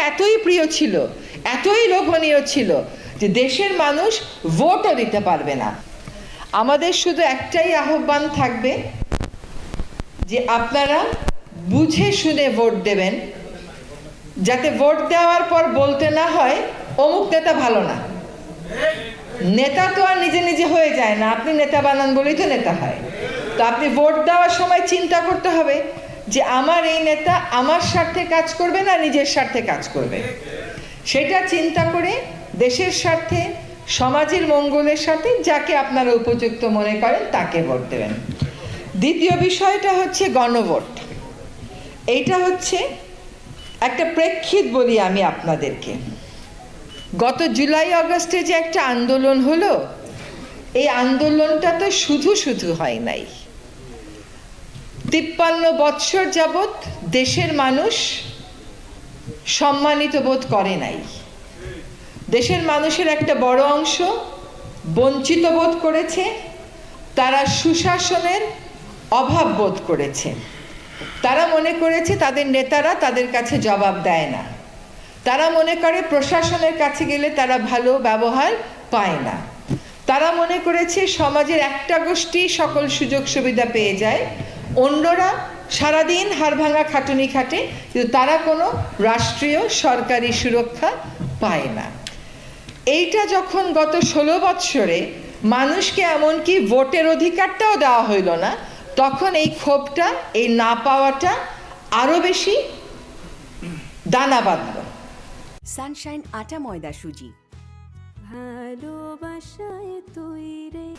এতই প্রিয় ছিল, এতই লোভনীয় ছিল যে দেশের মানুষ ভোটও দিতে পারবে না। আমাদের শুধু একটাই আহ্বান থাকবে যে আপনারা বুঝে শুনে ভোট দেবেন, যাতে ভোট দেওয়ার পর বলতে না হয় অমুক নেতা ভালো না। নেতা তো আর নিজে নিজে হয়ে যায় না, আপনি নেতা বানান বলেই তো নেতা হয়। তো আপনি ভোট দেওয়ার সময় চিন্তা করতে হবে যে আমার এই নেতা আমার স্বার্থে কাজ করবে না নিজের স্বার্থে কাজ করবে, সেটা চিন্তা করে দেশের স্বার্থে, সমাজের মঙ্গলের সাথে যাকে আপনারা উপযুক্ত মনে করেন তাকে ভোট দেবেন। দ্বিতীয় বিষয়টা হচ্ছে গণভোট। এইটা হচ্ছে একটা প্রেক্ষিত বলি আমি আপনাদেরকে। গত জুলাই আগস্টে যে একটা আন্দোলন হলো, এই আন্দোলনটা তো শুধু শুধু হয় নাই। 53 বৎসর যাবৎ দেশের মানুষ সম্মানিত বোধ করে নাই। দেশের মানুষের একটা বড় অংশ বঞ্চিত বোধ করেছে, তারা সুশাসনের অভাব বোধ করেছে। তারা মনে করেছে তাদের নেতারা তাদের কাছে জবাব দেয় না, তারা মনে করে প্রশাসনের কাছে গেলে তারা ভালো ব্যবহার পায় না, তারা মনে করেছে সমাজের একটা গোষ্ঠী সকল সুযোগ সুবিধা পেয়ে যায়, অন্যরা সারাদিন হাড়ভাঙা খাটুনি খাটে, কিন্তু তারা কোনো রাষ্ট্রীয় সরকারি সুরক্ষা পায় না। এইটা যখন গত 16 বৎসরে মানুষকে এমনকি ভোটের অধিকারটাও দেওয়া হইল না, তখন এই ক্ষোভটা, এই না পাওয়াটা আরো বেশি দানা বাঁধল। সানশাইন আটা ময়দা সুজি, ভালোবাসায় তৈরি।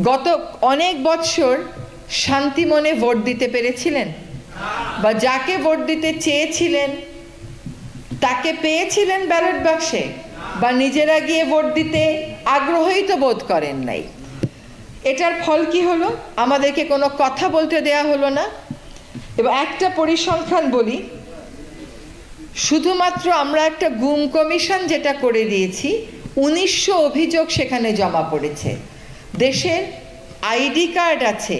গত অনেক বৎসর শান্তি মনে ভোট দিতে পেরেছিলেন? বা যাকে ভোট দিতে চেয়েছিলেন তাকে পেয়েছিলেন ব্যালট বাক্সে? বা নিজেরা গিয়ে ভোট দিতে আগ্রহই তো বোধ করেন নাই। এটার ফল কি হলো? আমাদেরকে কোনো কথা বলতে দেয়া হলো না। এবং একটা পরিসংখ্যান বলি, শুধুমাত্র আমরা একটা গুম কমিশন যেটা করে দিয়েছি, 1900 অভিযোগ সেখানে জমা পড়েছে। দেশের আইডি কার্ড আছে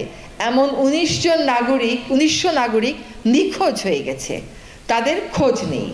এমন 1900 নাগরিক নিখোঁজ হয়ে গেছে, তাদের খোঁজ নেই।